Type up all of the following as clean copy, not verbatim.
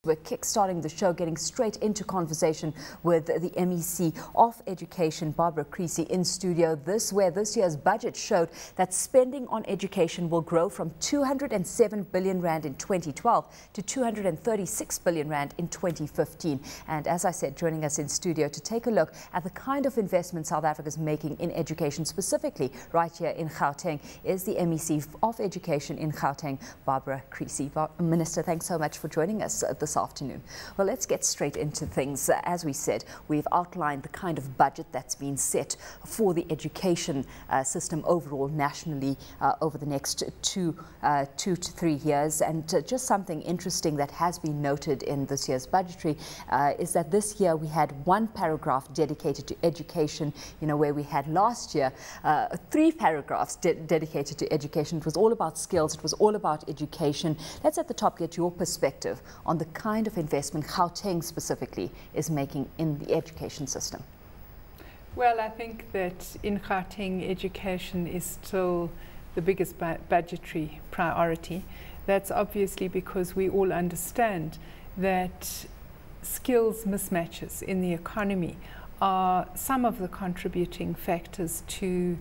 We're kickstarting the show, getting straight into conversation with the MEC of Education, Barbara Creecy, in studio. This year's budget showed that spending on education will grow from 207 billion rand in 2012 to 236 billion rand in 2015. And as I said, joining us in studio to take a look at the kind of investment South Africa is making in education, specifically right here in Gauteng, is the MEC of Education in Gauteng, Barbara Creecy. Minister, thanks so much for joining us this afternoon. Well, let's get straight into things. As we said, we've outlined the kind of budget that's been set for the education system overall nationally over the next two to 3 years. And just something interesting that has been noted in this year's budgetary is that this year we had one paragraph dedicated to education, where we had last year 3 paragraphs dedicated to education. It was all about skills, it was all about education. Let's at the top get your perspective on the kind of investment Gauteng specifically is making in the education system. Well, I think that in Gauteng, education is still the biggest budgetary priority. That's obviously because we all understand that skills mismatches in the economy are some of the contributing factors to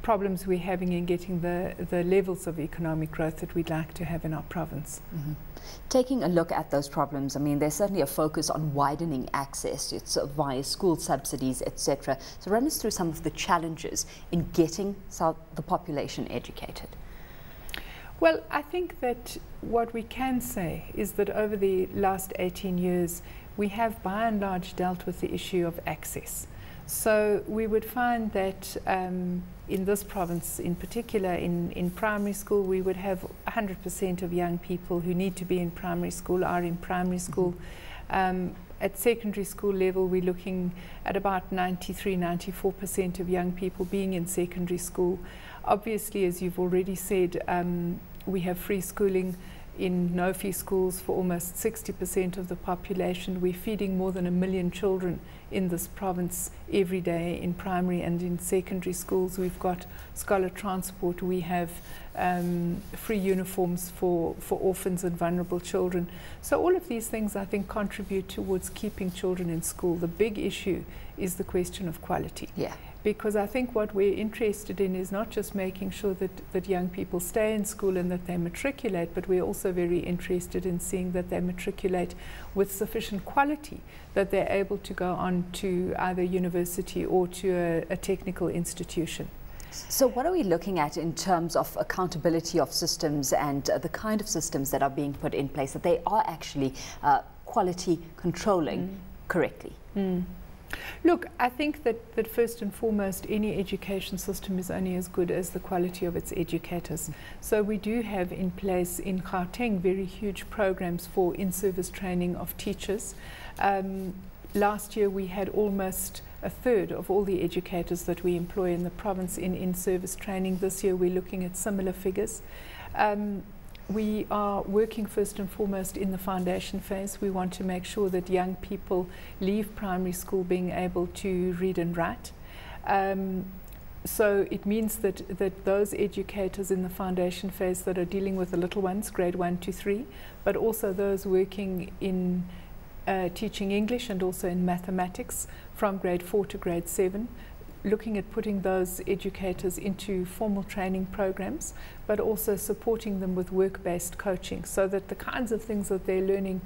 problems we're having in getting the levels of economic growth that we'd like to have in our province. Mm-hmm. Taking a look at those problems, I mean, there's certainly a focus on widening access. It's via school subsidies, etc. So run us through some of the challenges in getting the population educated. Well, I think that what we can say is that over the last 18 years, we have by and large dealt with the issue of access. So we would find that in this province in particular, in primary school, we would have 100% of young people who need to be in primary school are in primary school. At secondary school level, we're looking at about 93–94% of young people being in secondary school. Obviously, as you've already said, we have free schooling in no-fee schools for almost 60% of the population. We're feeding more than 1 million children in this province every day in primary and in secondary schools. We've got scholar transport. We have free uniforms for orphans and vulnerable children. So all of these things, I think, contribute towards keeping children in school. The big issue is the question of quality. Yeah. Because I think what we're interested in is not just making sure that young people stay in school and that they matriculate, but we're also very interested in seeing that they matriculate with sufficient quality, that they're able to go on to either university or to a technical institution. So what are we looking at in terms of accountability of systems and the kind of systems that are being put in place, that they are actually quality controlling correctly? Look, I think that first and foremost, any education system is only as good as the quality of its educators. So we do have in place in Gauteng very huge programs for in-service training of teachers. Last year we had almost 1/3 of all the educators that we employ in the province in in-service training. This year we're looking at similar figures. We are working first and foremost in the foundation phase. We want to make sure that young people leave primary school being able to read and write. So it means that those educators in the foundation phase that are dealing with the little ones, grade 1 to 3, but also those working in teaching English and also in mathematics from grade 4 to grade 7, looking at putting those educators into formal training programs, but also supporting them with work-based coaching so that the kinds of things that they're learning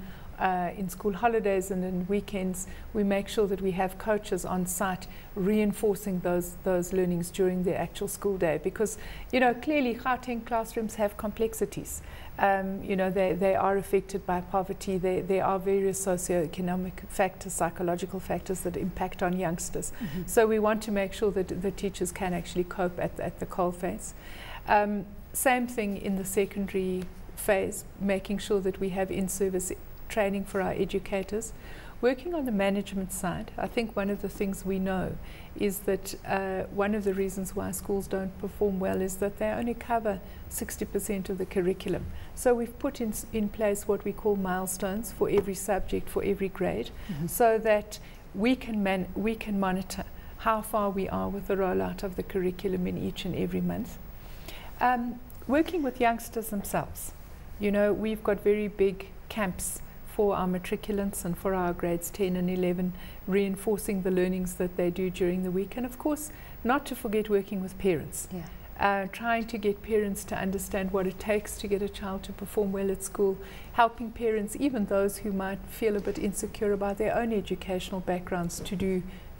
in school holidays and in weekends, we make sure that we have coaches on site reinforcing those learnings during the actual school day. Because, clearly Gauteng classrooms have complexities. They are affected by poverty. There are various socioeconomic factors, psychological factors that impact on youngsters. So we want to make sure that the teachers can actually cope at the coalface. Same thing in the secondary phase, making sure that we have in-service training for our educators. Working on the management side, I think one of the things we know is that one of the reasons why schools don't perform well is that they only cover 60% of the curriculum. So we've put in place what we call milestones for every subject, for every grade, so that we can monitor how far we are with the rollout of the curriculum in each and every month. Working with youngsters themselves. We've got very big camps for our matriculants and for our grades 10 and 11, reinforcing the learnings that they do during the week. And of course, not to forget working with parents. Yeah. Trying to get parents to understand what it takes to get a child to perform well at school, helping parents, even those who might feel a bit insecure about their own educational backgrounds,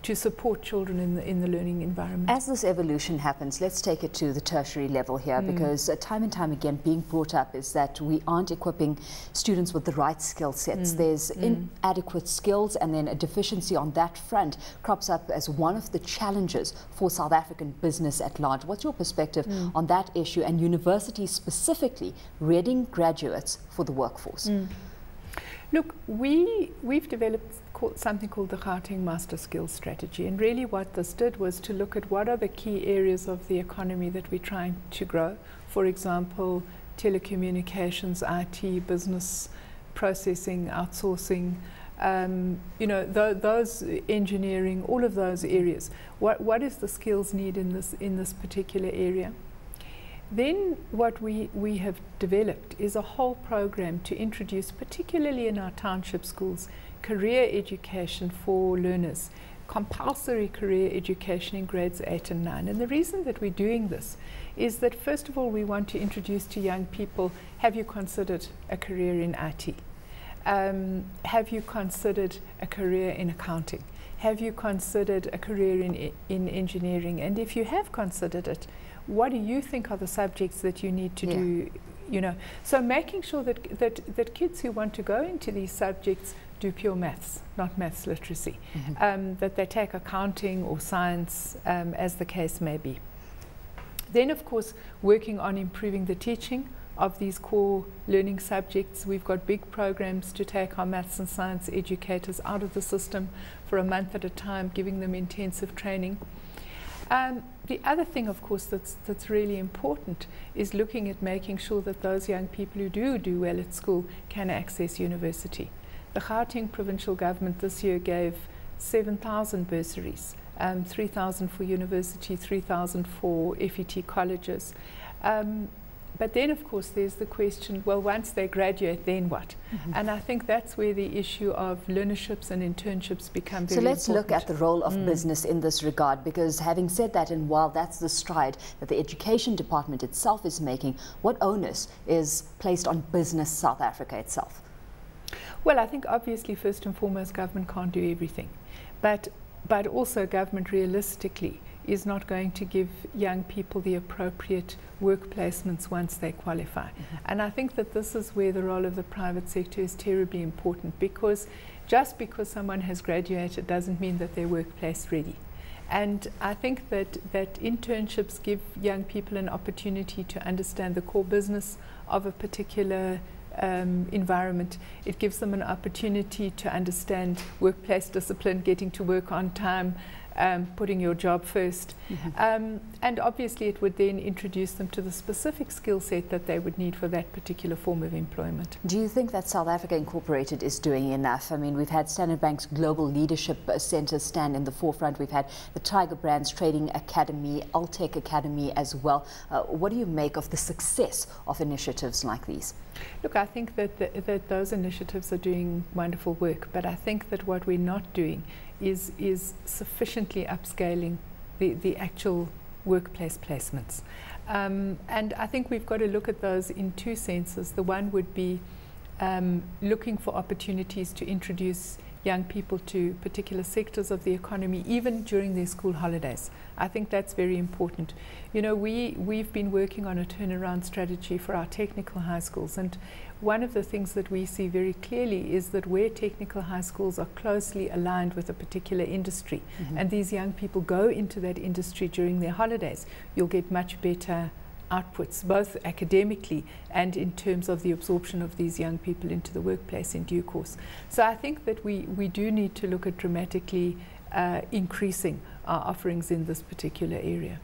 to support children in the learning environment. As this evolution happens, let's take it to the tertiary level here, because time and time again being brought up is that we aren't equipping students with the right skill sets. There's inadequate skills, and then a deficiency on that front crops up as one of the challenges for South African business at large. What's your perspective on that issue, and universities specifically readying graduates for the workforce? Look, we've developed something called the Gauteng Master Skills Strategy, and really what this did was to look at what are the key areas of the economy that we're trying to grow. For example, telecommunications, IT, business processing, outsourcing, you know, those engineering, all of those areas. What is the skills need in this particular area? Then what we have developed is a whole program to introduce, particularly in our township schools, career education for learners, compulsory career education in grades 8 and 9. And the reason that we're doing this is that, first of all, we want to introduce to young people, have you considered a career in IT? Have you considered a career in accounting? Have you considered a career in engineering? And if you have considered it, what do you think are the subjects that you need to do? You know, so making sure that kids who want to go into these subjects do pure maths, not maths literacy, that they take accounting or science, as the case may be. Then, of course, working on improving the teaching of these core learning subjects. We've got big programs to take our maths and science educators out of the system for a month at a time, giving them intensive training. The other thing, of course, that's really important is looking at making sure that those young people who do well at school can access university. The Gauteng provincial government this year gave 7,000 bursaries, 3,000 for university, 3,000 for FET colleges. But then, of course, there's the question, well, once they graduate, then what? And I think that's where the issue of learnerships and internships become very important. So let's look at the role of business in this regard, because having said that, and while that's the stride that the Education Department itself is making, what onus is placed on Business South Africa itself? Well, I think obviously, first and foremost, government can't do everything. But also government realistically is not going to give young people the appropriate work placements once they qualify. And I think that this is where the role of the private sector is terribly important, because just because someone has graduated doesn't mean that they're workplace ready. And I think that internships give young people an opportunity to understand the core business of a particular environment. It gives them an opportunity to understand workplace discipline, getting to work on time, putting your job first. And obviously it would then introduce them to the specific skill set that they would need for that particular form of employment. Do you think that South Africa Incorporated is doing enough? I mean, we've had Standard Bank's Global Leadership Centre stand in the forefront. We've had the Tiger Brands Trading Academy, Altech Academy as well. What do you make of the success of initiatives like these? Look, I think that those initiatives are doing wonderful work, but I think that what we're not doing is sufficiently upscaling the actual workplace placements. And I think we've got to look at those in two senses. The one would be looking for opportunities to introduce young people to particular sectors of the economy, even during their school holidays. I think that's very important. You know, we've been working on a turnaround strategy for our technical high schools, and one of the things that we see very clearly is that where technical high schools are closely aligned with a particular industry, and these young people go into that industry during their holidays, you'll get much better outputs, both academically and in terms of the absorption of these young people into the workplace in due course. So I think that we do need to look at dramatically increasing our offerings in this particular area.